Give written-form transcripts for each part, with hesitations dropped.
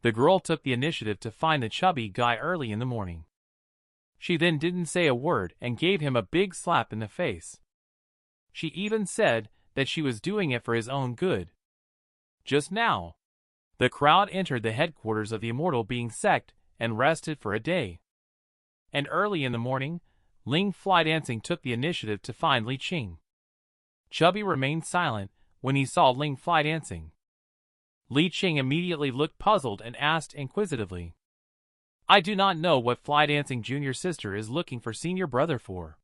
The girl took the initiative to find the chubby guy early in the morning. She then didn't say a word and gave him a big slap in the face. She even said that she was doing it for his own good. Just now, the crowd entered the headquarters of the Immortal Being Sect and rested for a day. And early in the morning, Ling Fly Dancing took the initiative to find Li Qing. Chubby remained silent when he saw Ling Fly Dancing. Li Qing immediately looked puzzled and asked inquisitively, "I do not know what Fly Dancing junior sister is looking for senior brother for."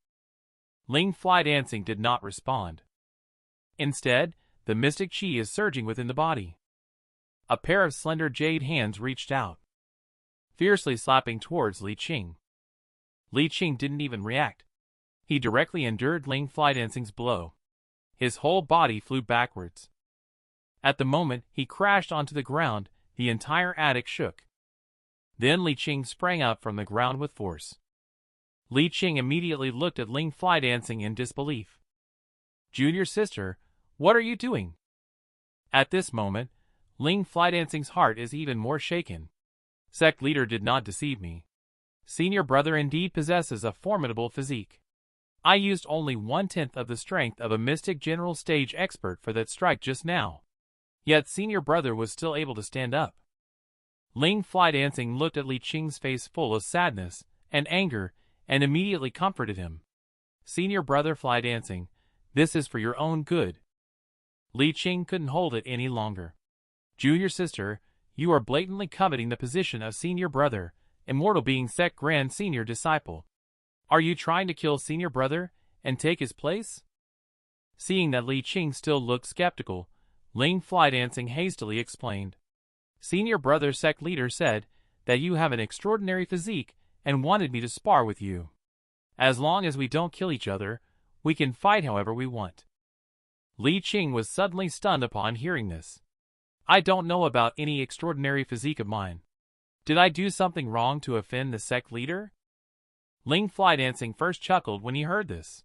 Ling Fly Dancing did not respond. Instead, the mystic chi is surging within the body. A pair of slender jade hands reached out, fiercely slapping towards Li Qing. Li Qing didn't even react. He directly endured Ling Fly Dancing's blow. His whole body flew backwards. At the moment he crashed onto the ground, the entire attic shook. Then Li Qing sprang up from the ground with force. Li Qing immediately looked at Ling Fly Dancing in disbelief. "Junior sister, what are you doing?" At this moment, Ling Fly Dancing's heart is even more shaken. Sect leader did not deceive me. Senior brother indeed possesses a formidable physique. I used only 1/10 of the strength of a mystic general stage expert for that strike just now. Yet senior brother was still able to stand up. Ling Fly Dancing looked at Li Qing's face full of sadness and anger and immediately comforted him. "Senior brother Fly Dancing, this is for your own good." Li Qing couldn't hold it any longer. "Junior sister, you are blatantly coveting the position of senior brother, Immortal Being Sect Grand Senior Disciple. Are you trying to kill senior brother and take his place?" Seeing that Li Qing still looked skeptical, Ling Fly Dancing hastily explained. "Senior brother sect leader said that you have an extraordinary physique and wanted me to spar with you. As long as we don't kill each other, we can fight however we want." Li Qing was suddenly stunned upon hearing this. "I don't know about any extraordinary physique of mine. Did I do something wrong to offend the sect leader?" Ling Fly Dancing first chuckled when he heard this.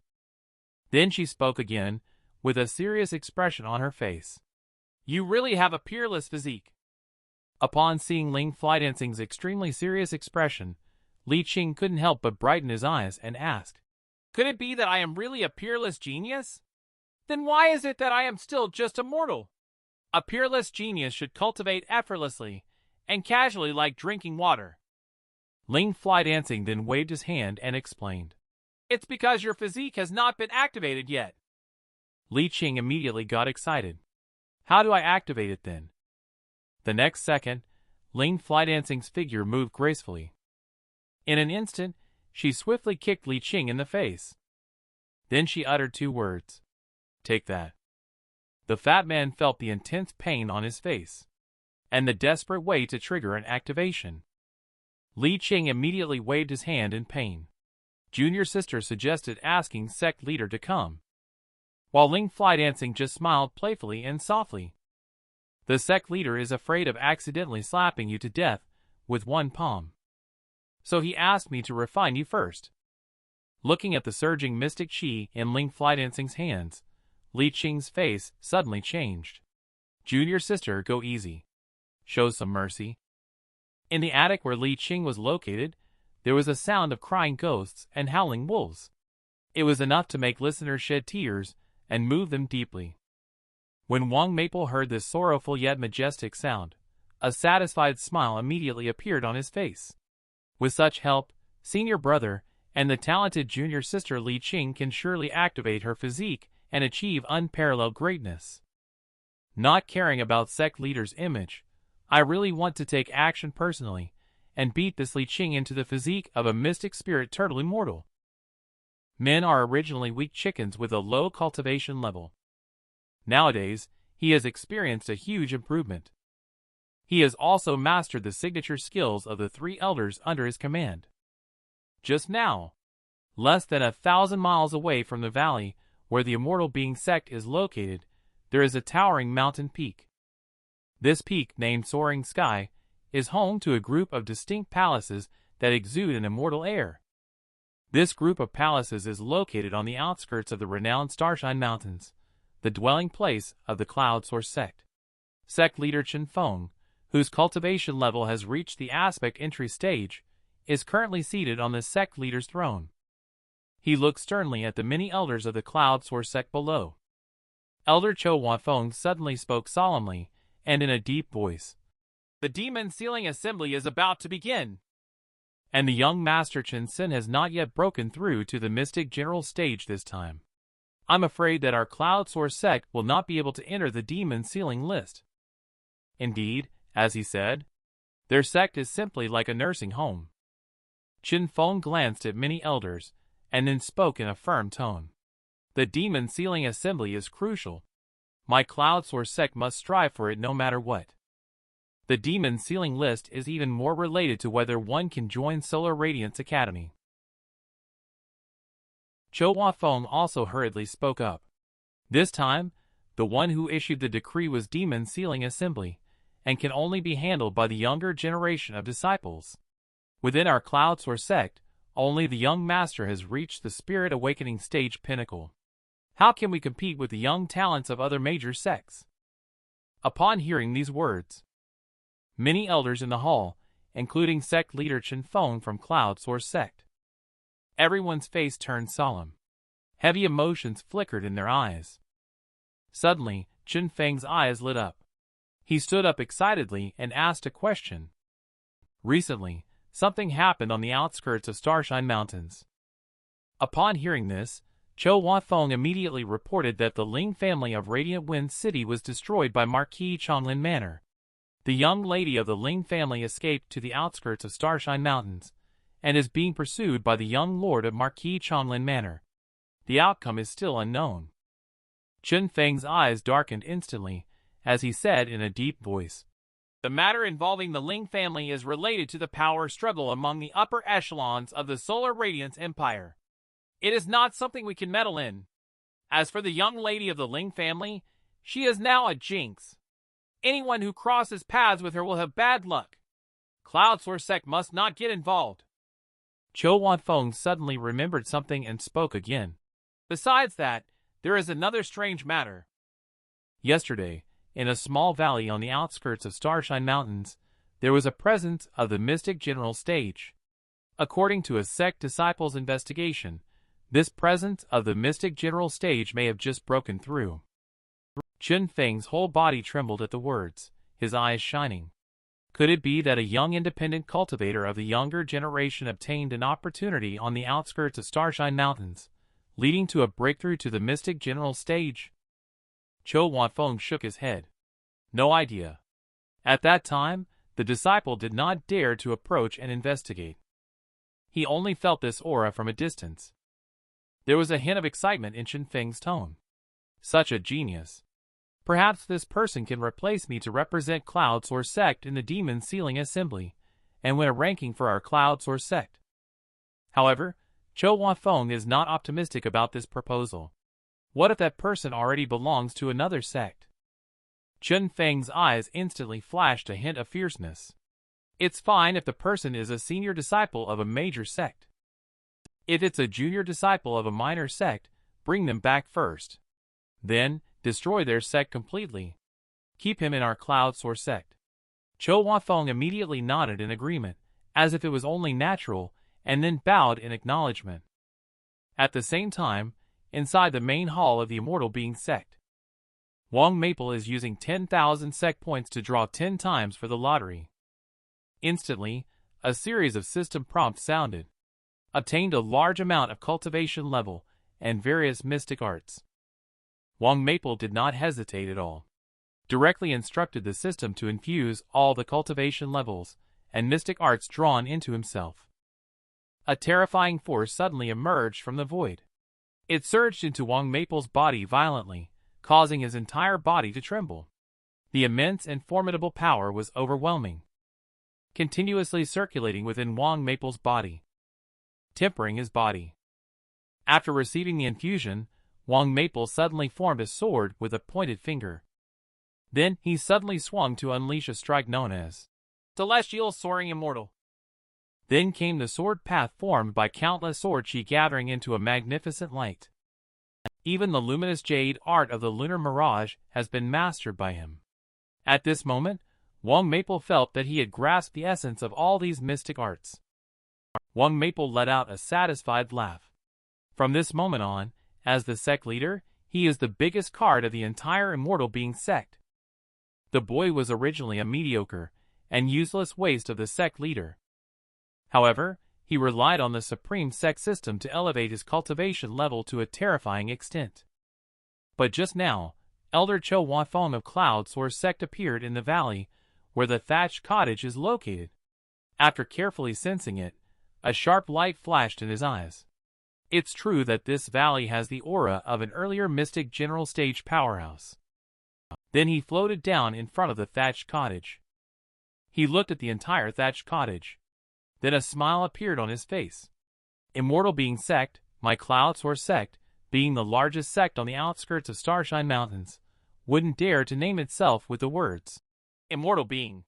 Then she spoke again, with a serious expression on her face. "You really have a peerless physique." Upon seeing Ling Fly Dancing's extremely serious expression, Li Qing couldn't help but brighten his eyes and asked, "Could it be that I am really a peerless genius? Then why is it that I am still just a mortal? A peerless genius should cultivate effortlessly and casually like drinking water." Ling Fly Dancing then waved his hand and explained, "It's because your physique has not been activated yet." Li Qing immediately got excited. "How do I activate it then?" The next second, Ling Fly Dancing's figure moved gracefully. In an instant, she swiftly kicked Li Qing in the face. Then she uttered 2 words. "Take that." The fat man felt the intense pain on his face and the desperate way to trigger an activation. Li Qing immediately waved his hand in pain. Junior sister suggested asking sect leader to come, while Ling Fly Dancing just smiled playfully and softly. "The sect leader is afraid of accidentally slapping you to death with one palm. So he asked me to refine you first." Looking at the surging mystic chi in Ling Fly Dancing's hands, Li Qing's face suddenly changed. "Junior sister, go easy. Show some mercy." In the attic where Li Qing was located, there was a sound of crying ghosts and howling wolves. It was enough to make listeners shed tears and move them deeply. When Wang Maple heard this sorrowful yet majestic sound, a satisfied smile immediately appeared on his face. With such help, senior brother and the talented junior sister Li Qing can surely activate her physique and achieve unparalleled greatness. Not caring about sect leader's image, I really want to take action personally and beat this Li Qing into the physique of a mystic spirit turtle immortal. Men are originally weak chickens with a low cultivation level. Nowadays, he has experienced a huge improvement. He has also mastered the signature skills of the 3 elders under his command. Just now, less than 1,000 miles away from the valley where the Immortal Being Sect is located, there is a towering mountain peak. This peak, named Soaring Sky, is home to a group of distinct palaces that exude an immortal air. This group of palaces is located on the outskirts of the renowned Starshine Mountains, the dwelling place of the Cloud Source Sect. Sect leader Chen Feng, whose cultivation level has reached the aspect entry stage, is currently seated on the sect leader's throne. He looks sternly at the many elders of the Cloud Source sect below. Elder Cho Wafeng suddenly spoke solemnly and in a deep voice. "The Demon Sealing Assembly is about to begin." And the young Master Chen Sin has not yet broken through to the Mystic General stage this time. I'm afraid that our Cloud Source sect will not be able to enter the Demon Sealing list. Indeed, as he said, their sect is simply like a nursing home. Chen Feng glanced at many elders, and then spoke in a firm tone. "The Demon Sealing Assembly is crucial. My Cloud Source sect must strive for it no matter what. The Demon Sealing list is even more related to whether one can join Solar Radiance Academy." Cho Wafeng also hurriedly spoke up. This time, the one who issued the decree was Demon Sealing Assembly, and can only be handled by the younger generation of disciples. Within our Cloud Source sect, only the young master has reached the Spirit Awakening stage pinnacle. How can we compete with the young talents of other major sects? Upon hearing these words, many elders in the hall, including sect leader Chen Feng from Cloud Source sect, everyone's face turned solemn. Heavy emotions flickered in their eyes. Suddenly, Chen Feng's eyes lit up. He stood up excitedly and asked a question. Recently, something happened on the outskirts of Starshine Mountains. Upon hearing this, Cho Wafeng immediately reported that the Ling family of Radiant Wind City was destroyed by Marquis Xianlan Manor. The young lady of the Ling family escaped to the outskirts of Starshine Mountains, and is being pursued by the young lord of Marquis Xianlan Manor. The outcome is still unknown. Chen Feng's eyes darkened instantly, as he said in a deep voice, "The matter involving the Ling family is related to the power struggle among the upper echelons of the Solar Radiance Empire. It is not something we can meddle in. As for the young lady of the Ling family, she is now a jinx. Anyone who crosses paths with her will have bad luck. Cloud Source sect must not get involved." Cho Wafeng suddenly remembered something and spoke again. "Besides that, there is another strange matter. Yesterday, in a small valley on the outskirts of Starshine Mountains, there was a presence of the Mystic General stage. According to a sect disciple's investigation, this presence of the Mystic General stage may have just broken through." Chen Feng's whole body trembled at the words, his eyes shining. Could it be that a young independent cultivator of the younger generation obtained an opportunity on the outskirts of Starshine Mountains, leading to a breakthrough to the Mystic General stage? Cho Wafeng shook his head. No idea. At that time, the disciple did not dare to approach and investigate. He only felt this aura from a distance. There was a hint of excitement in Chen Feng's tone. Such a genius. Perhaps this person can replace me to represent Cloud Source sect in the Demon Sealing Assembly, and win a ranking for our Cloud Source sect. However, Cho Wafeng is not optimistic about this proposal. What if that person already belongs to another sect? Chen Feng's eyes instantly flashed a hint of fierceness. It's fine if the person is a senior disciple of a major sect. If it's a junior disciple of a minor sect, bring them back first. Then, destroy their sect completely. Keep him in our Cloud Source sect. Cho Wafeng immediately nodded in agreement, as if it was only natural, and then bowed in acknowledgement. At the same time, inside the main hall of the Immortal Being Sect, Wang Maple is using 10,000 sect points to draw 10 times for the lottery. Instantly, a series of system prompts sounded. Obtained a large amount of cultivation level and various mystic arts. Wang Maple did not hesitate at all. Directly instructed the system to infuse all the cultivation levels and mystic arts drawn into himself. A terrifying force suddenly emerged from the void. It surged into Wang Maple's body violently, causing his entire body to tremble. The immense and formidable power was overwhelming, continuously circulating within Wang Maple's body, tempering his body. After receiving the infusion, Wang Maple suddenly formed a sword with a pointed finger. Then he suddenly swung to unleash a strike known as Celestial Soaring Immortal. Then came the sword path formed by countless sword chi gathering into a magnificent light. Even the luminous jade art of the lunar mirage has been mastered by him. At this moment, Wang Maple felt that he had grasped the essence of all these mystic arts. Wang Maple let out a satisfied laugh. From this moment on, as the sect leader, he is the biggest card of the entire Immortal Being Sect. The boy was originally a mediocre and useless waste of the sect leader. However, he relied on the Supreme Sect System to elevate his cultivation level to a terrifying extent. But just now, Elder Cho Wafong of Cloud Source Sect appeared in the valley where the thatched cottage is located. After carefully sensing it, a sharp light flashed in his eyes. It's true that this valley has the aura of an earlier mystic general stage powerhouse. Then he floated down in front of the thatched cottage. He looked at the entire thatched cottage. Then a smile appeared on his face. Immortal Being Sect, my Cloud Source Sect, being the largest sect on the outskirts of Starshine Mountains, wouldn't dare to name itself with the words Immortal Being.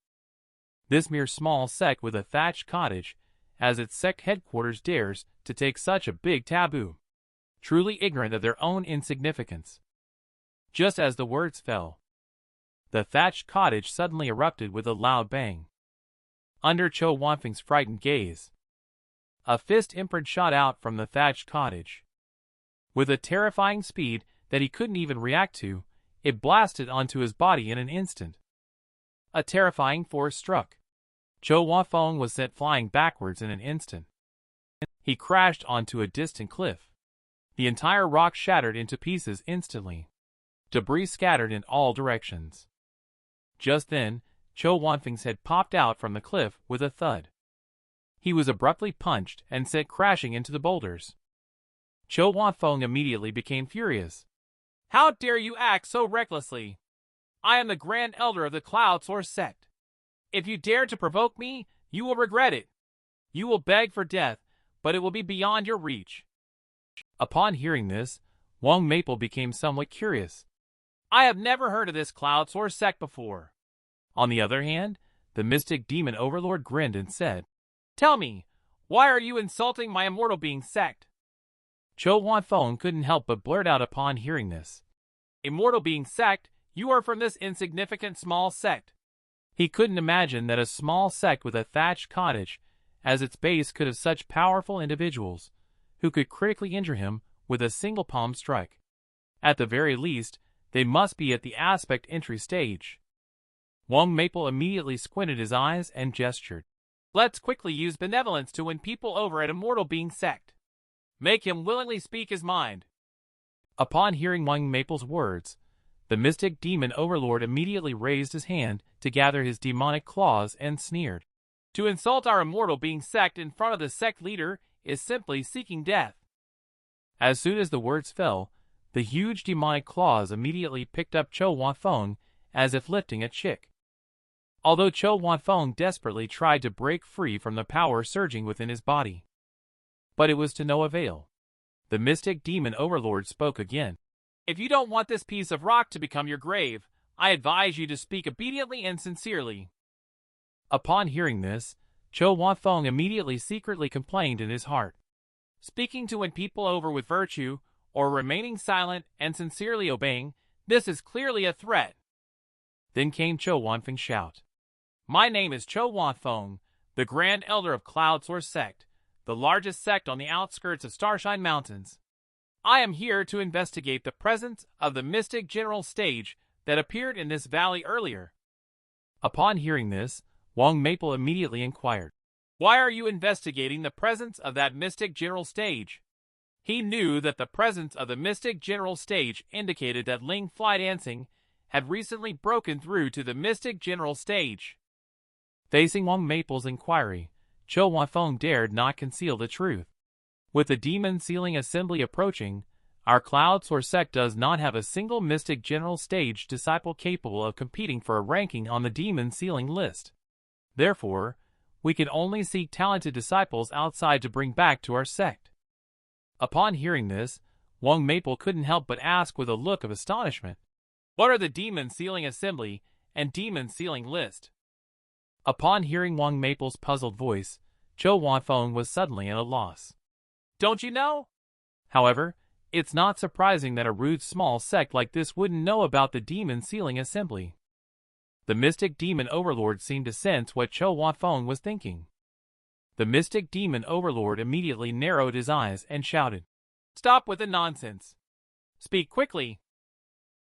This mere small sect with a thatched cottage, as its sect headquarters, dares to take such a big taboo, truly ignorant of their own insignificance. Just as the words fell, the thatched cottage suddenly erupted with a loud bang. Under Cho Wanfeng's frightened gaze, a fist imprint shot out from the thatched cottage. With a terrifying speed that he couldn't even react to, it blasted onto his body in an instant. A terrifying force struck. Cho Wafeng was sent flying backwards in an instant. He crashed onto a distant cliff. The entire rock shattered into pieces instantly. Debris scattered in all directions. Just then, Cho Wanfeng's head popped out from the cliff with a thud. He was abruptly punched and sent crashing into the boulders. Cho Wanfeng immediately became furious. How dare you act so recklessly? I am the Grand Elder of the Cloud Source Sect. If you dare to provoke me, you will regret it. You will beg for death, but it will be beyond your reach. Upon hearing this, Wang Maple became somewhat curious. I have never heard of this Cloud Source Sect before. On the other hand, the mystic demon overlord grinned and said, Tell me, why are you insulting my Immortal Being Sect? Cho Wanfeng couldn't help but blurt out upon hearing this. Immortal Being Sect, you are from this insignificant small sect. He couldn't imagine that a small sect with a thatched cottage as its base could have such powerful individuals who could critically injure him with a single palm strike. At the very least, they must be at the aspect entry stage. Wang Maple immediately squinted his eyes and gestured. Let's quickly use benevolence to win people over at Immortal Being Sect. Make him willingly speak his mind. Upon hearing Wang Maple's words, the mystic demon overlord immediately raised his hand to gather his demonic claws and sneered. To insult our Immortal Being Sect in front of the sect leader is simply seeking death. As soon as the words fell, the huge demonic claws immediately picked up Cho Wanfeng as if lifting a chick. Although Cho Wanfeng desperately tried to break free from the power surging within his body, but it was to no avail. The mystic demon overlord spoke again. If you don't want this piece of rock to become your grave, I advise you to speak obediently and sincerely. Upon hearing this, Cho Wanfeng immediately secretly complained in his heart. Speaking to win people over with virtue, or remaining silent and sincerely obeying, this is clearly a threat. Then came Cho Wanfeng's shout. My name is Cho Wanfeng, the Grand Elder of Cloud Source Sect, the largest sect on the outskirts of Starshine Mountains. I am here to investigate the presence of the mystic general stage that appeared in this valley earlier. Upon hearing this, Wang Maple immediately inquired, Why are you investigating the presence of that mystic general stage? He knew that the presence of the mystic general stage indicated that Ling Fly Dancing had recently broken through to the mystic general stage. Facing Wang Maple's inquiry, Cho Wanfeng dared not conceal the truth. With the demon sealing assembly approaching, our Cloud Source Sect does not have a single mystic general stage disciple capable of competing for a ranking on the demon sealing list. Therefore, we can only seek talented disciples outside to bring back to our sect. Upon hearing this, Wang Maple couldn't help but ask with a look of astonishment, What are the demon sealing assembly and demon sealing list? Upon hearing Wang Maple's puzzled voice, Cho Wanfeng was suddenly at a loss. Don't you know? However, it's not surprising that a rude small sect like this wouldn't know about the demon sealing assembly. The Mystic Demon Overlord seemed to sense what Cho Wafeng was thinking. The Mystic Demon Overlord immediately narrowed his eyes and shouted, "Stop with the nonsense! Speak quickly!"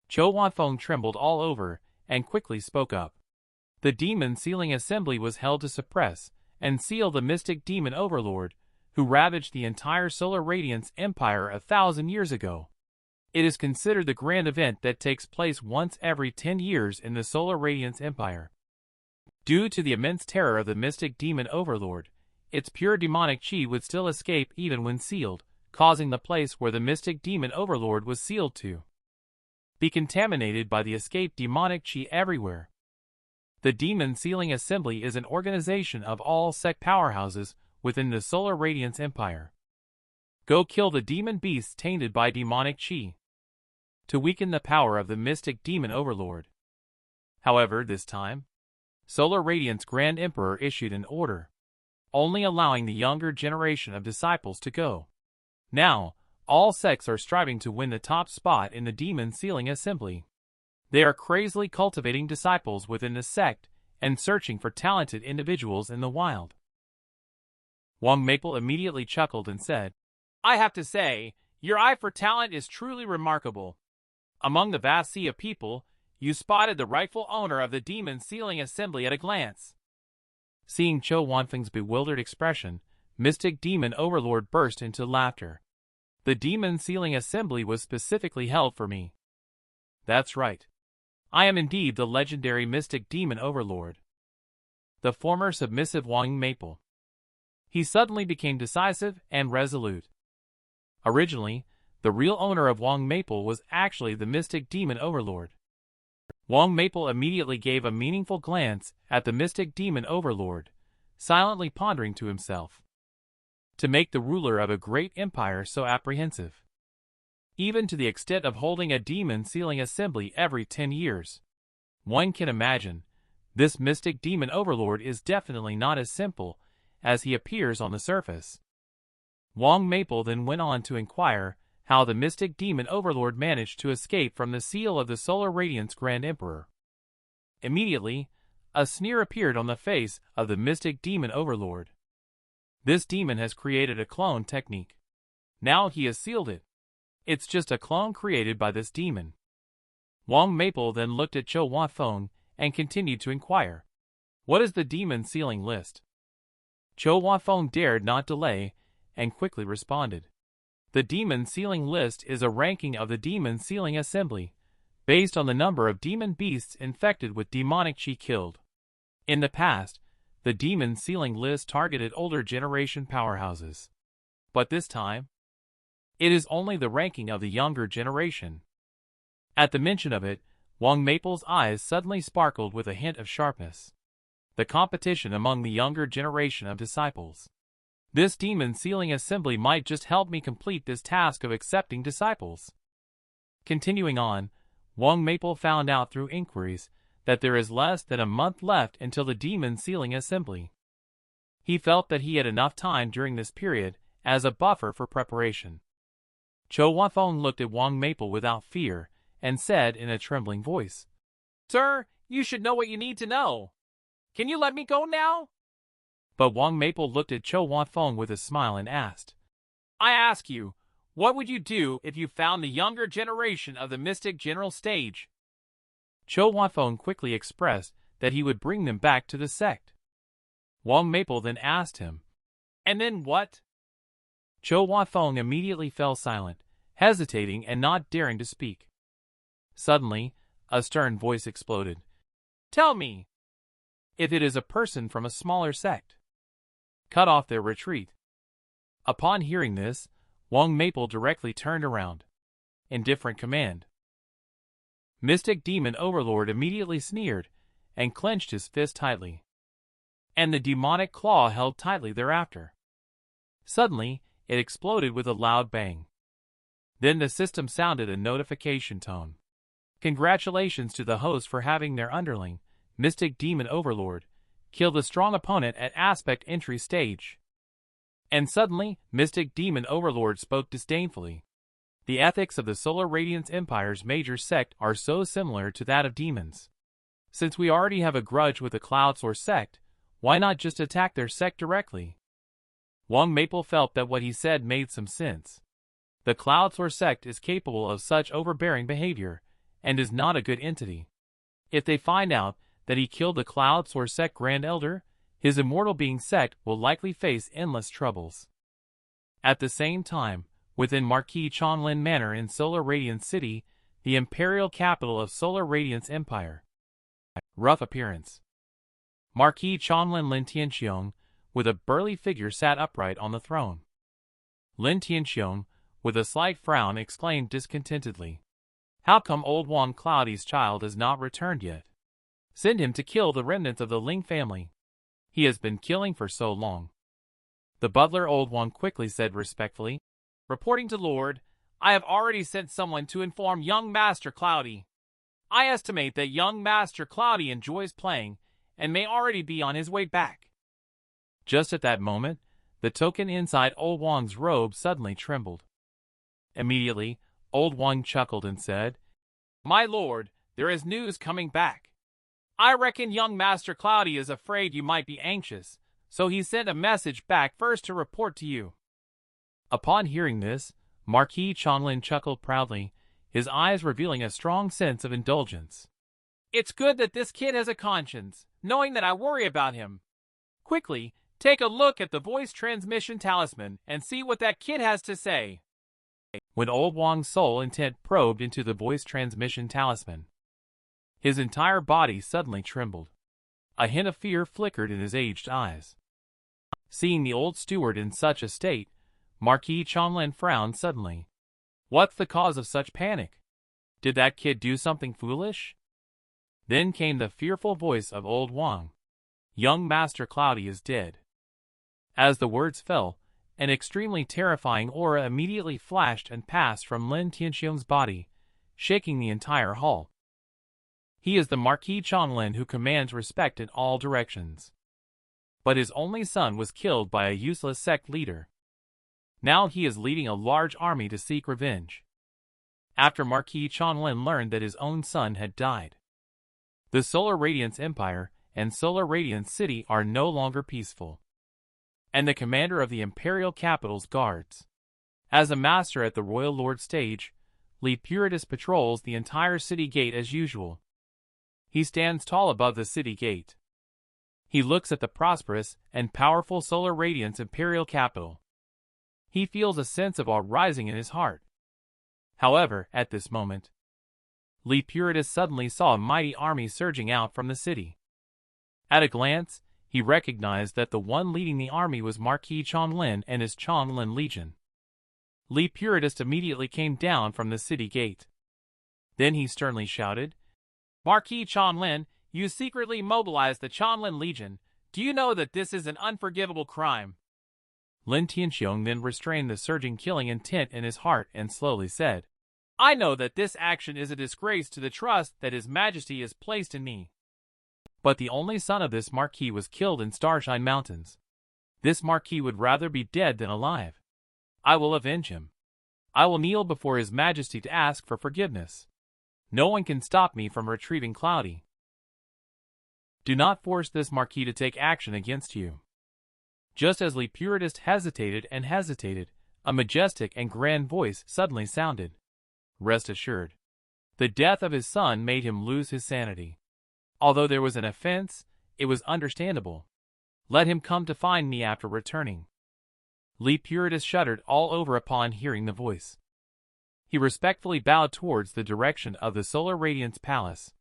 Cho Wafeng trembled all over and quickly spoke up. The Demon Sealing Assembly was held to suppress and seal the Mystic Demon Overlord, who ravaged the entire Solar Radiance Empire 1,000 years ago. It is considered the grand event that takes place once every 10 years in the Solar Radiance Empire. Due to the immense terror of the Mystic Demon Overlord, its pure demonic chi would still escape even when sealed, causing the place where the Mystic Demon Overlord was sealed to be contaminated by the escaped demonic chi everywhere. The Demon Sealing Assembly is an organization of all sect powerhouses within the Solar Radiance Empire. Go kill the demon beasts tainted by demonic chi to weaken the power of the Mystic Demon Overlord. However, this time, Solar Radiance Grand Emperor issued an order, only allowing the younger generation of disciples to go. Now, all sects are striving to win the top spot in the Demon Sealing Assembly. They are crazily cultivating disciples within the sect and searching for talented individuals in the wild. Wang Maple immediately chuckled and said, "I have to say, your eye for talent is truly remarkable. Among the vast sea of people, you spotted the rightful owner of the Demon Sealing Assembly at a glance." Seeing Cho Wanfeng's bewildered expression, Mystic Demon Overlord burst into laughter. "The Demon Sealing Assembly was specifically held for me. That's right. I am indeed the legendary Mystic Demon Overlord." The former submissive Wang Maple. He suddenly became decisive and resolute. Originally, the real owner of Wang Maple was actually the Mystic Demon Overlord. Wang Maple immediately gave a meaningful glance at the Mystic Demon Overlord, silently pondering to himself. To make the ruler of a great empire so apprehensive, even to the extent of holding a Demon Sealing Assembly every 10 years. One can imagine, this Mystic Demon Overlord is definitely not as simple as he appears on the surface. Wang Maple then went on to inquire how the Mystic Demon Overlord managed to escape from the seal of the Solar Radiance Grand Emperor. Immediately, a sneer appeared on the face of the Mystic Demon Overlord. This demon has created a clone technique. Now he has sealed it. It's just a clone created by this demon. Wang Maple then looked at Cho Wafeng and continued to inquire, "What is the demon sealing list?" Cho Wafeng dared not delay and quickly responded. The Demon Sealing List is a ranking of the Demon Sealing Assembly, based on the number of demon beasts infected with demonic chi killed. In the past, the Demon Sealing List targeted older generation powerhouses. But this time, it is only the ranking of the younger generation. At the mention of it, Wang Maple's eyes suddenly sparkled with a hint of sharpness. The competition among the younger generation of disciples. This Demon Sealing Assembly might just help me complete this task of accepting disciples. Continuing on, Wang Maple found out through inquiries that there is less than a month left until the Demon Sealing Assembly. He felt that he had enough time during this period as a buffer for preparation. Cho Wafeng looked at Wang Maple without fear and said in a trembling voice, "Sir, you should know what you need to know. Can you let me go now?" But Wang Maple looked at Cho Wafeng with a smile and asked, "I ask you, what would you do if you found the younger generation of the Mystic General Stage?" Cho Wafeng quickly expressed that he would bring them back to the sect. Wang Maple then asked him, "And then what?" Cho Wafeng immediately fell silent, hesitating and not daring to speak. Suddenly, a stern voice exploded. "Tell me, if it is a person from a smaller sect, cut off their retreat." Upon hearing this, Wang Maple directly turned around. Indifferent command. Mystic Demon Overlord immediately sneered and clenched his fist tightly. And the demonic claw held tightly thereafter. Suddenly, it exploded with a loud bang. Then the system sounded a notification tone. Congratulations to the host for having their underling, Mystic Demon Overlord, killed a strong opponent at aspect entry stage. And suddenly, Mystic Demon Overlord spoke disdainfully. The ethics of the Solar Radiance Empire's major sect are so similar to that of demons. Since we already have a grudge with the Cloud Source sect, why not just attack their sect directly? Wang Maple felt that what he said made some sense. The Cloud Source sect is capable of such overbearing behavior, and is not a good entity. If they find out that he killed the Cloud Source sect Grand Elder, his Immortal Being Sect will likely face endless troubles. At the same time, within Marquis Xianlan Manor in Solar Radiance City, the imperial capital of Solar Radiance Empire. Rough appearance. Marquis Xianlan Lin Tianxiong, with a burly figure, sat upright on the throne. Lin Tianxiong, with a slight frown, exclaimed discontentedly, "How come old Wang Cloudy's child has not returned yet? Send him to kill the remnants of the Ling family. He has been killing for so long." The butler old Wang quickly said respectfully, "Reporting to Lord, I have already sent someone to inform young Master Cloudy. I estimate that young Master Cloudy enjoys playing, and may already be on his way back." Just at that moment, the token inside old Wang's robe suddenly trembled. Immediately, old Wang chuckled and said, "My lord, there is news coming back. I reckon young Master Cloudy is afraid you might be anxious, so he sent a message back first to report to you." Upon hearing this, Marquis Xianlan chuckled proudly, his eyes revealing a strong sense of indulgence. "It's good that this kid has a conscience, knowing that I worry about him. Quickly, take a look at the voice transmission talisman and see what that kid has to say." When old Wang's soul intent probed into the voice transmission talisman, his entire body suddenly trembled. A hint of fear flickered in his aged eyes. Seeing the old steward in such a state, Marquis Xianlan frowned suddenly. What's the cause of such panic? Did that kid do something foolish? Then came the fearful voice of old Wang. "Young Master Cloudy is dead." As the words fell, an extremely terrifying aura immediately flashed and passed from Lin Tianxiong's body, shaking the entire hall. He is the Marquis Xianlan who commands respect in all directions. But his only son was killed by a useless sect leader. Now he is leading a large army to seek revenge. After Marquis Xianlan learned that his own son had died, the Solar Radiance Empire and Solar Radiance City are no longer peaceful. And the commander of the imperial capital's guards, as a master at the Royal Lord stage, Li Puritas patrols the entire city gate as usual. He stands tall above the city gate. He looks at the prosperous and powerful Solar Radiance imperial capital. He feels a sense of awe rising in his heart. However, at this moment, Li Puritas suddenly saw a mighty army surging out from the city. At a glance, he recognized that the one leading the army was Marquis Xianlan and his Xianlan Legion. Li Puritas immediately came down from the city gate. Then he sternly shouted, "Marquis Xianlan, you secretly mobilized the Xianlan Legion. Do you know that this is an unforgivable crime?" Lin Tianxiong then restrained the surging killing intent in his heart and slowly said, "I know that this action is a disgrace to the trust that His Majesty has placed in me. But the only son of this Marquis was killed in Starshine Mountains. This Marquis would rather be dead than alive. I will avenge him. I will kneel before His Majesty to ask for forgiveness. No one can stop me from retrieving Cloudy. Do not force this Marquis to take action against you." Just as Li Puritas hesitated and hesitated, a majestic and grand voice suddenly sounded. "Rest assured. The death of his son made him lose his sanity. Although there was an offense, it was understandable. Let him come to find me after returning." Li Puritas shuddered all over upon hearing the voice. He respectfully bowed towards the direction of the Solar Radiance Palace.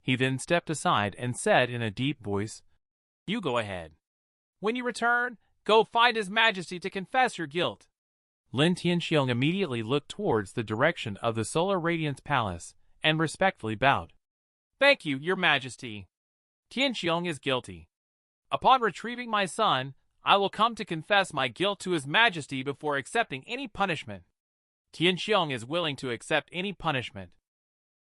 He then stepped aside and said in a deep voice, "You go ahead. When you return, go find His Majesty to confess your guilt." Lin Tianxiong immediately looked towards the direction of the Solar Radiance Palace and respectfully bowed. "Thank you, Your Majesty. Tianxiong is guilty. Upon retrieving my son, I will come to confess my guilt to His Majesty before accepting any punishment. Tianxiong is willing to accept any punishment."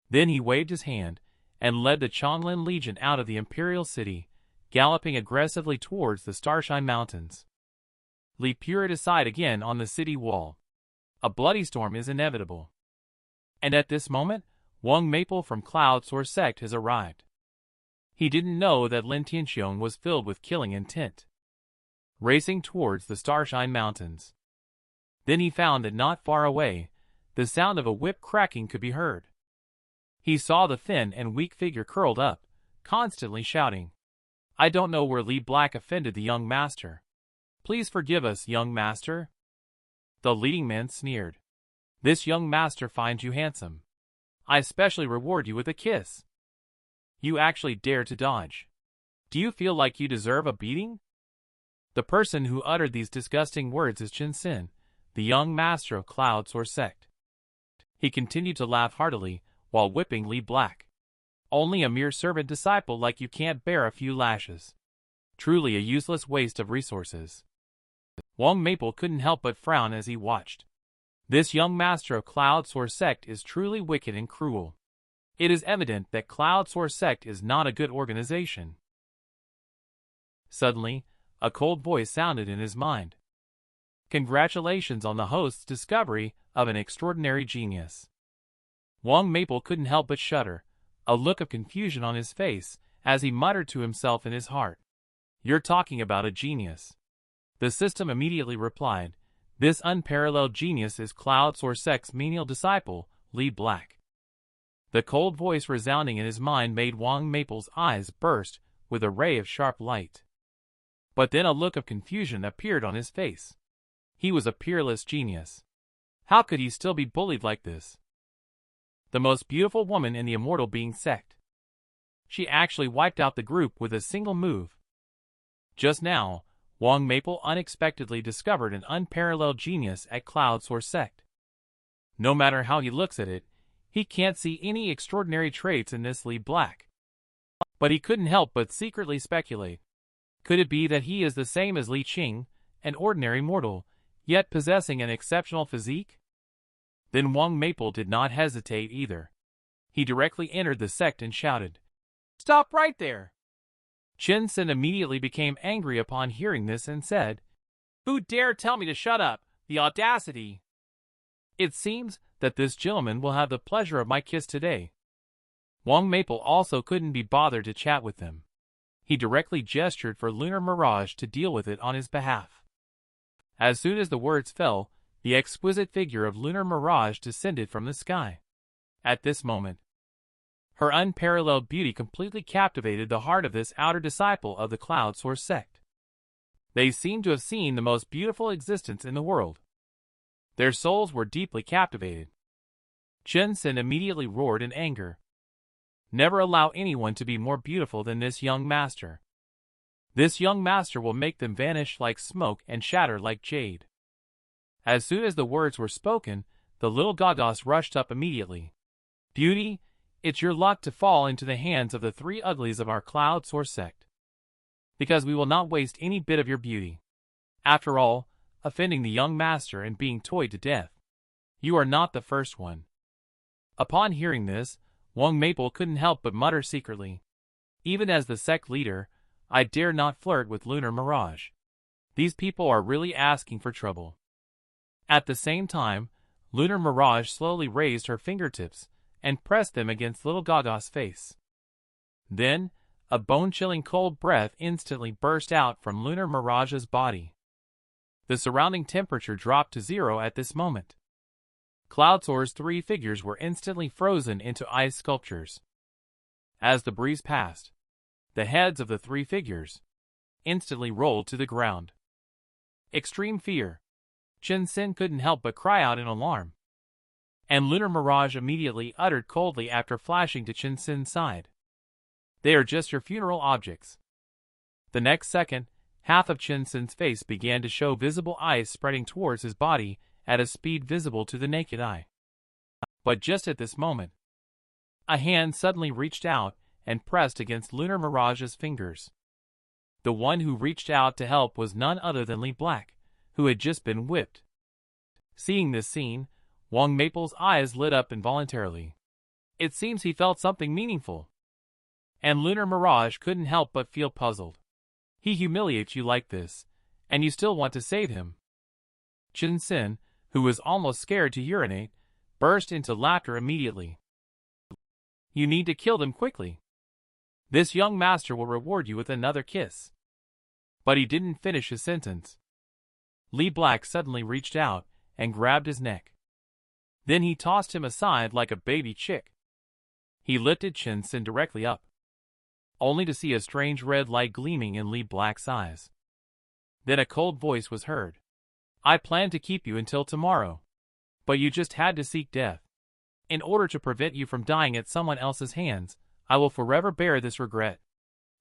Then he waved his hand and led the Xianlan Legion out of the Imperial City, galloping aggressively towards the Starshine Mountains. Li Puritas sighed again on the city wall. A bloody storm is inevitable. And at this moment, Wang Maple from Cloud Source Sect has arrived. He didn't know that Lin Tianxiong was filled with killing intent, racing towards the Starshine Mountains. Then he found that not far away, the sound of a whip cracking could be heard. He saw the thin and weak figure curled up, constantly shouting. I don't know where Li Black offended the young master. Please forgive us, young master. The leading man sneered. This young master finds you handsome. I especially reward you with a kiss. You actually dare to dodge. Do you feel like you deserve a beating? The person who uttered these disgusting words is Chen Xin, the young master of Cloud Source Sect. He continued to laugh heartily while whipping Li Black. Only a mere servant disciple like you can't bear a few lashes. Truly a useless waste of resources. Wang Maple couldn't help but frown as he watched. This young master of Cloud Source Sect is truly wicked and cruel. It is evident that Cloud Source Sect is not a good organization. Suddenly, a cold voice sounded in his mind. Congratulations on the host's discovery of an extraordinary genius. Wang Maple couldn't help but shudder, a look of confusion on his face, as he muttered to himself in his heart. You're talking about a genius. The system immediately replied, this unparalleled genius is Cloud Source Sect's menial disciple, Li Black. The cold voice resounding in his mind made Wang Maple's eyes burst with a ray of sharp light. But then a look of confusion appeared on his face. He was a peerless genius. How could he still be bullied like this? The most beautiful woman in the Immortal Being Sect. She actually wiped out the group with a single move. Just now, Wang Maple unexpectedly discovered an unparalleled genius at Cloud Source Sect. No matter how he looks at it, he can't see any extraordinary traits in this Li Black. But he couldn't help but secretly speculate. Could it be that he is the same as Li Qing, an ordinary mortal, yet possessing an exceptional physique? Then Wang Maple did not hesitate either. He directly entered the sect and shouted, Stop right there! Chen Xin immediately became angry upon hearing this and said, Who dare tell me to shut up? The audacity! It seems that this gentleman will have the pleasure of my kiss today. Wang Maple also couldn't be bothered to chat with them. He directly gestured for Lunar Mirage to deal with it on his behalf. As soon as the words fell, the exquisite figure of Lunar Mirage descended from the sky. At this moment, her unparalleled beauty completely captivated the heart of this outer disciple of the Cloud Source Sect. They seemed to have seen the most beautiful existence in the world. Their souls were deeply captivated. Chen Xin immediately roared in anger. Never allow anyone to be more beautiful than this young master. This young master will make them vanish like smoke and shatter like jade. As soon as the words were spoken, the little goddess rushed up immediately. Beauty, it's your luck to fall into the hands of the three uglies of our Cloud Source Sect. Because we will not waste any bit of your beauty. After all, offending the young master and being toyed to death. You are not the first one. Upon hearing this, Wang Maple couldn't help but mutter secretly. Even as the sect leader, I dare not flirt with Lunar Mirage. These people are really asking for trouble. At the same time, Lunar Mirage slowly raised her fingertips and pressed them against little Gaga's face. Then, a bone-chilling cold breath instantly burst out from Lunar Mirage's body. The surrounding temperature dropped to 0 at this moment. Cloud Soar's three figures were instantly frozen into ice sculptures. As the breeze passed, the heads of the three figures instantly rolled to the ground. Extreme fear. Chen Xin couldn't help but cry out in alarm. And Lunar Mirage immediately uttered coldly after flashing to Chen Xin's side. They are just your funeral objects. The next second, half of Chen Xin's face began to show visible ice spreading towards his body at a speed visible to the naked eye. But just at this moment, a hand suddenly reached out and pressed against Lunar Mirage's fingers. The one who reached out to help was none other than Li Black, who had just been whipped. Seeing this scene, Wang Maple's eyes lit up involuntarily. It seems he felt something meaningful. And Lunar Mirage couldn't help but feel puzzled. He humiliates you like this, and you still want to save him. Chen Xin, who was almost scared to urinate, burst into laughter immediately. You need to kill them quickly. This young master will reward you with another kiss. But he didn't finish his sentence. Li Black suddenly reached out and grabbed his neck. Then he tossed him aside like a baby chick. He lifted Xianlan directly up, only to see a strange red light gleaming in Li Black's eyes. Then a cold voice was heard. I planned to keep you until tomorrow, but you just had to seek death. In order to prevent you from dying at someone else's hands, I will forever bear this regret.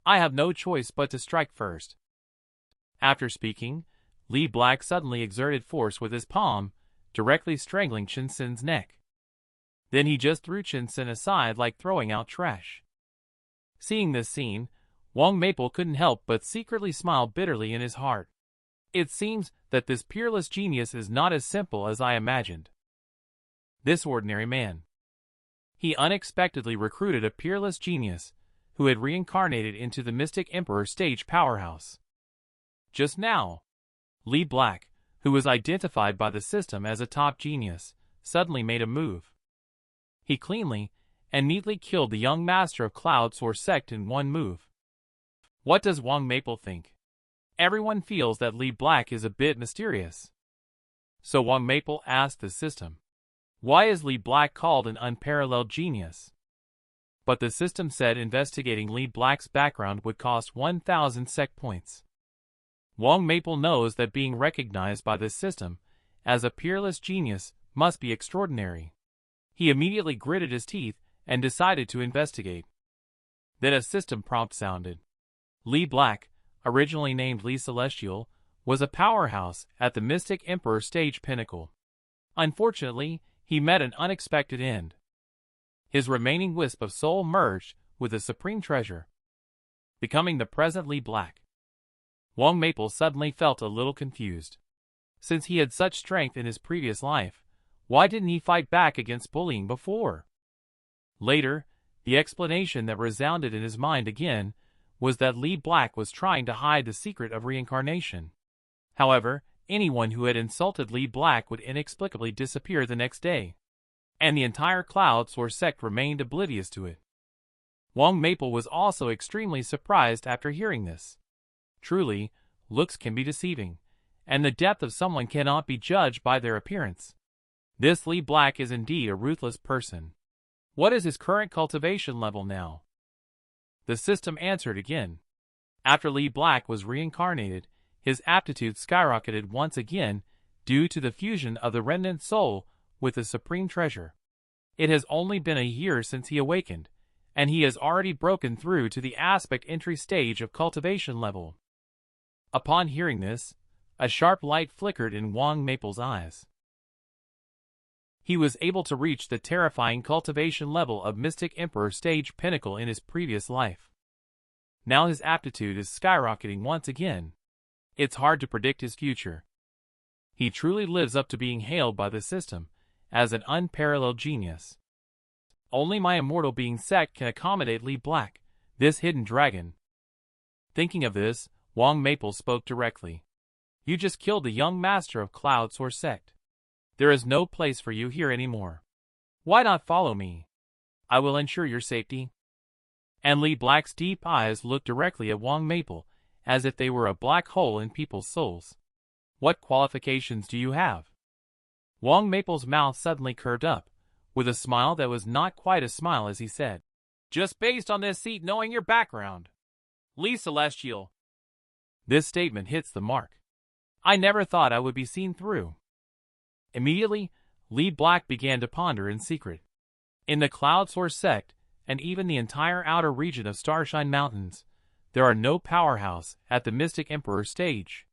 I have no choice but to strike first. After speaking, Li Black suddenly exerted force with his palm, directly strangling Xianlan's neck. Then he just threw Xianlan aside like throwing out trash. Seeing this scene, Wang Maple couldn't help but secretly smile bitterly in his heart. It seems that this peerless genius is not as simple as I imagined. This ordinary man. He unexpectedly recruited a peerless genius who had reincarnated into the Mystic Emperor stage powerhouse. Just now, Li Black, who was identified by the system as a top genius, suddenly made a move. He cleanly and neatly killed the young master of Cloud Source Sect in one move. What does Wang Maple think? Everyone feels that Li Black is a bit mysterious. So Wang Maple asked the system, why is Li Black called an unparalleled genius? But the system said investigating Li Black's background would cost 1,000 sect points. Wang Maple knows that being recognized by the system as a peerless genius must be extraordinary. He immediately gritted his teeth and decided to investigate. Then a system prompt sounded. Li Black, originally named Li Celestial, was a powerhouse at the Mystic Emperor stage pinnacle. Unfortunately, he met an unexpected end. His remaining wisp of soul merged with the supreme treasure, becoming the present Li Black. Wang Maple suddenly felt a little confused. Since he had such strength in his previous life, why didn't he fight back against bullying before? Later, the explanation that resounded in his mind again was that Li Black was trying to hide the secret of reincarnation. However, anyone who had insulted Li Black would inexplicably disappear the next day, and the entire Cloud Source sect remained oblivious to it. Wang Maple was also extremely surprised after hearing this. Truly, looks can be deceiving, and the depth of someone cannot be judged by their appearance. This Li Black is indeed a ruthless person. What is his current cultivation level now? The system answered again. After Li Black was reincarnated, his aptitude skyrocketed once again due to the fusion of the remnant soul with the supreme treasure. It has only been a year since he awakened, and he has already broken through to the aspect entry stage of cultivation level. Upon hearing this, a sharp light flickered in Wang Maple's eyes. He was able to reach the terrifying cultivation level of Mystic Emperor stage pinnacle in his previous life. Now his aptitude is skyrocketing once again. It's hard to predict his future. He truly lives up to being hailed by the system as an unparalleled genius. Only my Immortal Being Sect can accommodate Li Black, this hidden dragon. Thinking of this, Wang Maple spoke directly. You just killed the young master of Cloud Source Sect. There is no place for you here anymore. Why not follow me? I will ensure your safety. And Li Black's deep eyes looked directly at Wang Maple, as if they were a black hole in people's souls. What qualifications do you have? Wang Maple's mouth suddenly curved up, with a smile that was not quite a smile as he said, just based on this seat knowing your background. Li Celestial. This statement hits the mark. I never thought I would be seen through. Immediately, Li Black began to ponder in secret. In the Cloud Source Sect, and even the entire outer region of Starshine Mountains, there are no powerhouse at the Mystic Emperor stage.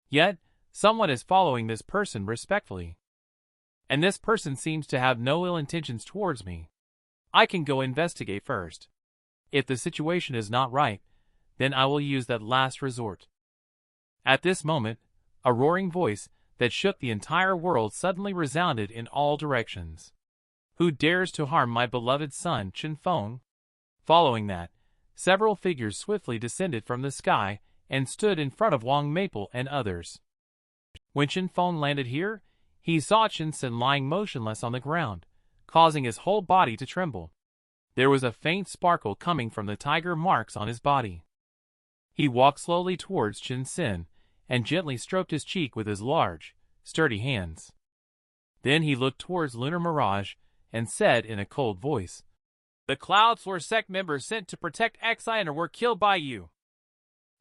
Yet, someone is following this person respectfully. And this person seems to have no ill intentions towards me. I can go investigate first. If the situation is not right, then I will use that last resort. At this moment, a roaring voice that shook the entire world suddenly resounded in all directions. Who dares to harm my beloved son, Xianlan? Following that, several figures swiftly descended from the sky and stood in front of Wang Maple and others. When Xianlan landed here, he saw Xianlan lying motionless on the ground, causing his whole body to tremble. There was a faint sparkle coming from the tiger marks on his body. He walked slowly towards Chen Xin and gently stroked his cheek with his large, sturdy hands. Then he looked towards Lunar Mirage and said in a cold voice, "The Cloud Source Sect members sent to protect Xianlan were killed by you."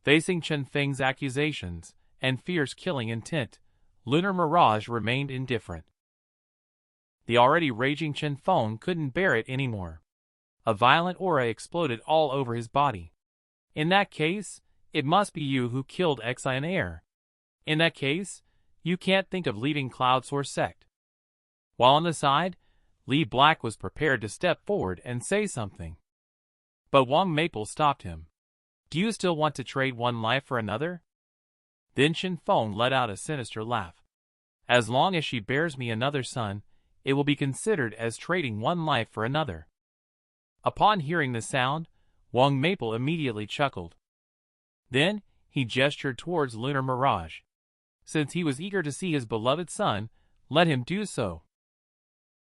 Facing Chen Feng's accusations and fierce killing intent, Lunar Mirage remained indifferent. The already raging Chen Feng couldn't bear it anymore. A violent aura exploded all over his body. "In that case, it must be you who killed Xianlan. In that case, you can't think of leaving Cloud Source Sect." While on the side, Li Black was prepared to step forward and say something. But Wang Maple stopped him. "Do you still want to trade one life for another?" Then Chen Feng let out a sinister laugh. "As long as she bears me another son, it will be considered as trading one life for another." Upon hearing the sound, Wang Maple immediately chuckled. Then he gestured towards Lunar Mirage. Since he was eager to see his beloved son, let him do so.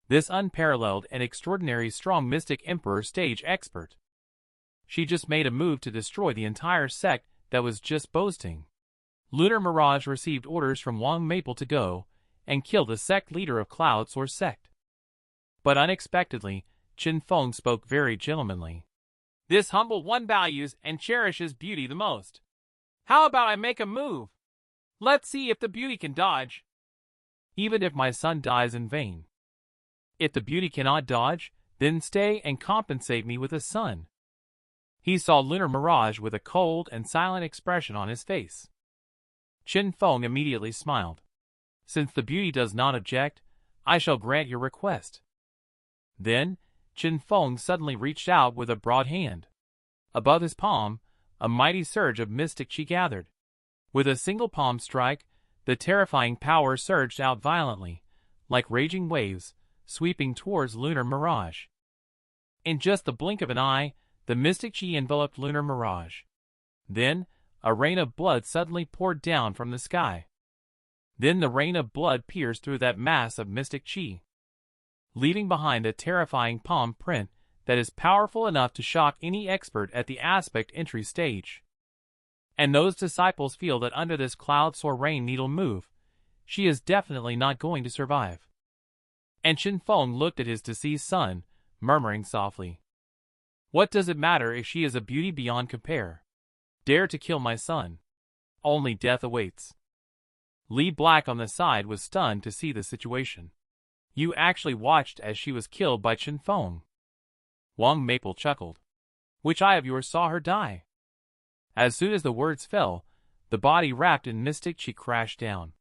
This unparalleled and extraordinary strong mystic emperor stage expert. She just made a move to destroy the entire sect that was just boasting. Lunar Mirage received orders from Wang Maple to go and kill the sect leader of Cloud Source Sect. But unexpectedly, Chen Feng spoke very gentlemanly. "This humble one values and cherishes beauty the most. How about I make a move? Let's see if the beauty can dodge. Even if my son dies in vain. If the beauty cannot dodge, then stay and compensate me with a son." He saw Lunar Mirage with a cold and silent expression on his face. Chen Feng immediately smiled. "Since the beauty does not object, I shall grant your request." Then, Chen Feng suddenly reached out with a broad hand. Above his palm, a mighty surge of mystic chi gathered. With a single palm strike, the terrifying power surged out violently, like raging waves, sweeping towards Lunar Mirage. In just the blink of an eye, the mystic chi enveloped Lunar Mirage. Then, a rain of blood suddenly poured down from the sky. Then the rain of blood pierced through that mass of mystic chi, leaving behind a terrifying palm print that is powerful enough to shock any expert at the aspect entry stage. And those disciples feel that under this Cloud Soar Rain Needle move, she is definitely not going to survive. And Chen Feng looked at his deceased son, murmuring softly, "What does it matter if she is a beauty beyond compare? Dare to kill my son. Only death awaits." Li Black on the side was stunned to see the situation. "You actually watched as she was killed by Chen Feng?" Wang Maple chuckled. "Which eye of yours saw her die?" As soon as the words fell, the body wrapped in mystic chi crashed down.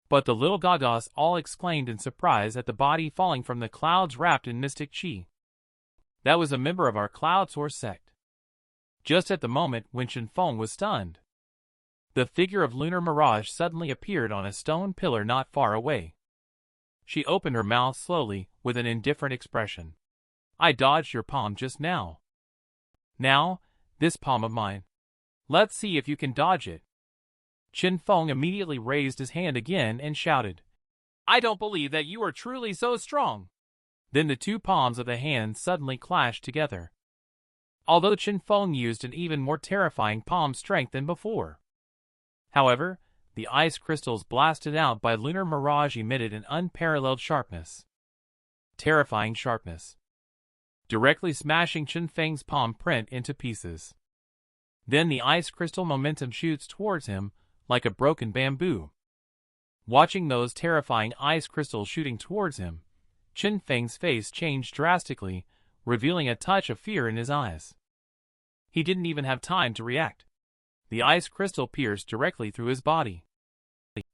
But the little Gagas all exclaimed in surprise at the body falling from the clouds wrapped in mystic chi. That was a member of our Cloud Source Sect. Just at the moment when Chen Feng was stunned, the figure of Lunar Mirage suddenly appeared on a stone pillar not far away. She opened her mouth slowly with an indifferent expression. "I dodged your palm just now. Now, this palm of mine. Let's see if you can dodge it." Chen Feng immediately raised his hand again and shouted, "I don't believe that you are truly so strong." Then the two palms of the hand suddenly clashed together. Although Chen Feng used an even more terrifying palm strength than before. However, the ice crystals blasted out by Lunar Mirage emitted an unparalleled sharpness. Terrifying sharpness. Directly smashing Chen Feng's palm print into pieces. Then the ice crystal momentum shoots towards him like a broken bamboo. Watching those terrifying ice crystals shooting towards him, Chen Feng's face changed drastically, revealing a touch of fear in his eyes. He didn't even have time to react. The ice crystal pierced directly through his body.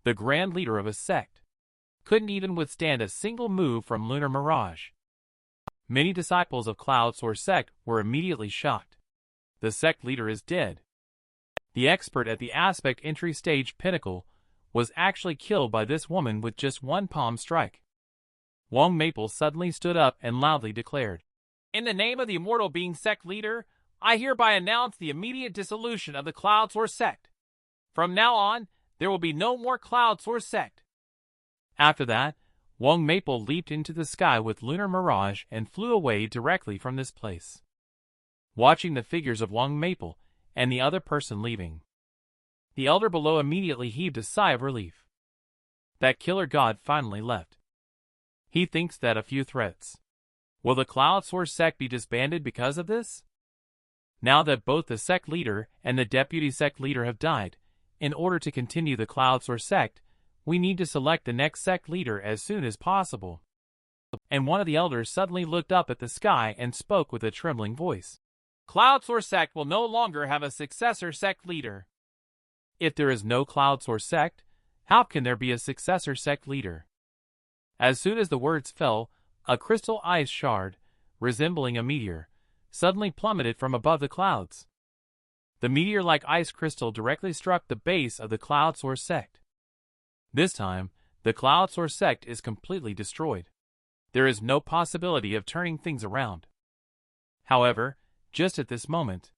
The grand leader of a sect couldn't even withstand a single move from Lunar Mirage. Many disciples of Cloud Source Sect were immediately shocked. The sect leader is dead. The expert at the aspect entry stage pinnacle was actually killed by this woman with just one palm strike. Wang Maple suddenly stood up and loudly declared, "In the name of the Immortal Being Sect leader, I hereby announce the immediate dissolution of the Cloud Source Sect. From now on, there will be no more Cloud Source Sect." After that, Wang Maple leaped into the sky with lunar mirage and flew away directly from this place. Watching the figures of Wang Maple and the other person leaving, the elder below immediately heaved a sigh of relief. That killer god finally left. He thinks that a few threats. Will the Cloud Source sect be disbanded because of this? Now that both the sect leader and the deputy sect leader have died, in order to continue the Cloud Source sect, we need to select the next sect leader as soon as possible. And one of the elders suddenly looked up at the sky and spoke with a trembling voice. Cloud Source sect will no longer have a successor sect leader. If there is no Cloud Source sect, how can there be a successor sect leader? As soon as the words fell, a crystal ice shard, resembling a meteor, suddenly plummeted from above the clouds. The meteor-like ice crystal directly struck the base of the Cloud Source sect. This time, the Cloud Source sect is completely destroyed. There is no possibility of turning things around. However, just at this moment,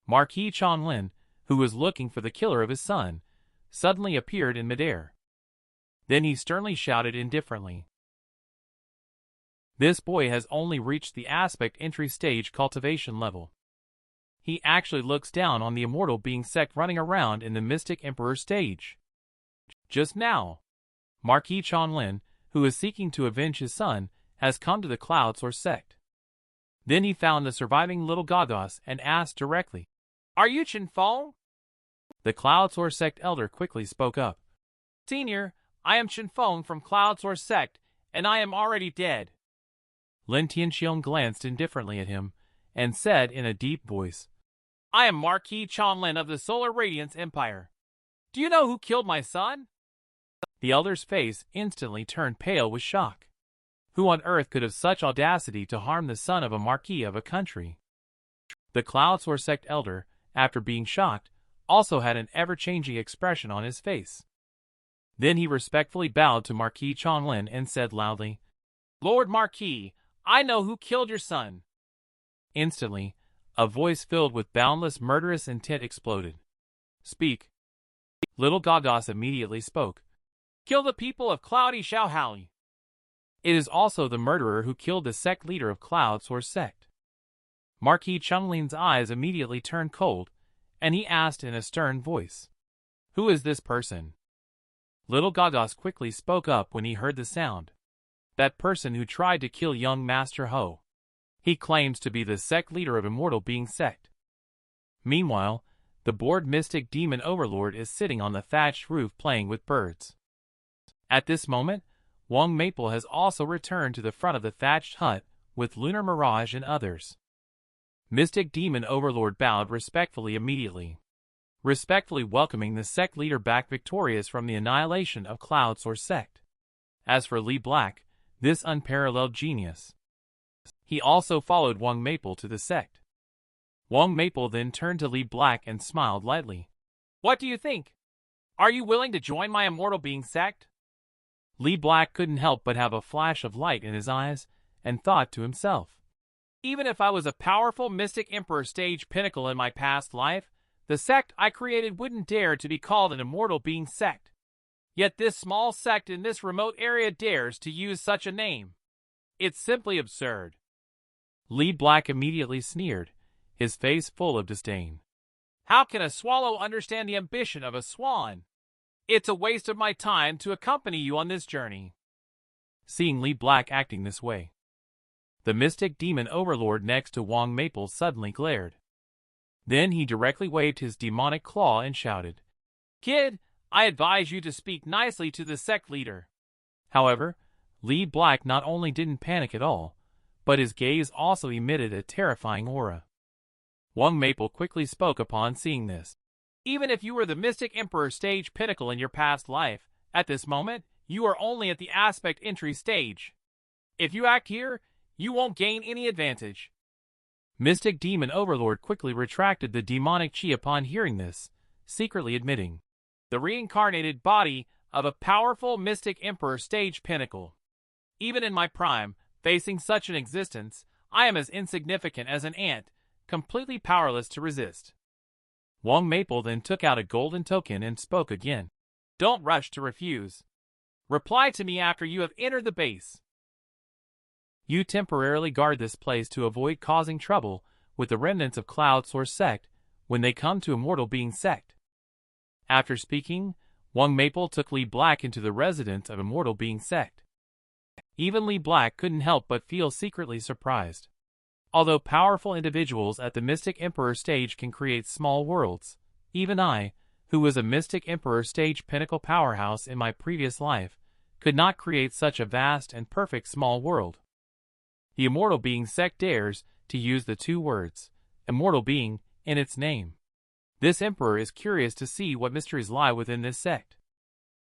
Marquis Xianlan, who was looking for the killer of his son, suddenly appeared in midair. Then he sternly shouted indifferently. This boy has only reached the aspect entry stage cultivation level. He actually looks down on the Immortal Being Sect running around in the Mystic Emperor stage. Just now, Marquis Xianlan, who is seeking to avenge his son, has come to the Cloud Source sect. Then he found the surviving little goddess and asked directly, Are you Chinfeng? The Cloud Source sect elder quickly spoke up. Senior, I am Chinfeng from Cloud Source sect, and I am already dead. Lin Tianxiong glanced indifferently at him, and said in a deep voice, I am Marquis Xianlan of the Solar Radiance Empire. Do you know who killed my son? The elder's face instantly turned pale with shock. Who on earth could have such audacity to harm the son of a marquis of a country? The Cloud Source sect elder, after being shocked, also had an ever-changing expression on his face. Then he respectfully bowed to Marquis Xianlan and said loudly, Lord Marquis, I know who killed your son. Instantly, a voice filled with boundless murderous intent exploded. Speak. Little goddess immediately spoke. Kill the people of Cloudy Xiaohali. It is also the murderer who killed the sect leader of Cloud Source sect. Marquis Xianlan's eyes immediately turned cold, and he asked in a stern voice, Who is this person? Little goddess quickly spoke up when he heard the sound. That person who tried to kill young Master Ho. He claims to be the sect leader of Immortal Being Sect. Meanwhile, the bored mystic demon overlord is sitting on the thatched roof playing with birds. At this moment, Wang Maple has also returned to the front of the thatched hut with Lunar Mirage and others. Mystic demon overlord bowed respectfully immediately, respectfully welcoming the sect leader back victorious from the annihilation of Cloud Source sect. As for Li Black, this unparalleled genius, he also followed Wang Maple to the sect. Wang Maple then turned to Li Black and smiled lightly. What do you think? Are you willing to join my Immortal Being Sect? Li Black couldn't help but have a flash of light in his eyes, and thought to himself. Even if I was a powerful Mystic Emperor stage pinnacle in my past life, the sect I created wouldn't dare to be called an Immortal Being Sect. Yet this small sect in this remote area dares to use such a name. It's simply absurd. Li Black immediately sneered, his face full of disdain. How can a swallow understand the ambition of a swan? It's a waste of my time to accompany you on this journey. Seeing Li Black acting this way, the mystic demon overlord next to Wang Maple suddenly glared. Then he directly waved his demonic claw and shouted, Kid, I advise you to speak nicely to the sect leader. However, Li Black not only didn't panic at all, but his gaze also emitted a terrifying aura. Wang Maple quickly spoke upon seeing this. Even if you were the Mystic Emperor stage pinnacle in your past life, at this moment, you are only at the aspect entry stage. If you act here, you won't gain any advantage. Mystic Demon Overlord quickly retracted the demonic chi upon hearing this, secretly admitting, the reincarnated body of a powerful Mystic Emperor stage pinnacle. Even in my prime, facing such an existence, I am as insignificant as an ant, completely powerless to resist. Wang Maple then took out a golden token and spoke again. Don't rush to refuse. Reply to me after you have entered the base. You temporarily guard this place to avoid causing trouble with the remnants of Cloud Source Sect when they come to Immortal Being Sect. After speaking, Wang Maple took Li Black into the residence of Immortal Being Sect. Even Li Black couldn't help but feel secretly surprised. Although powerful individuals at the Mystic Emperor stage can create small worlds, even I, who was a Mystic Emperor stage pinnacle powerhouse in my previous life, could not create such a vast and perfect small world. The Immortal Being Sect dares to use the two words, Immortal Being, in its name. This emperor is curious to see what mysteries lie within this sect.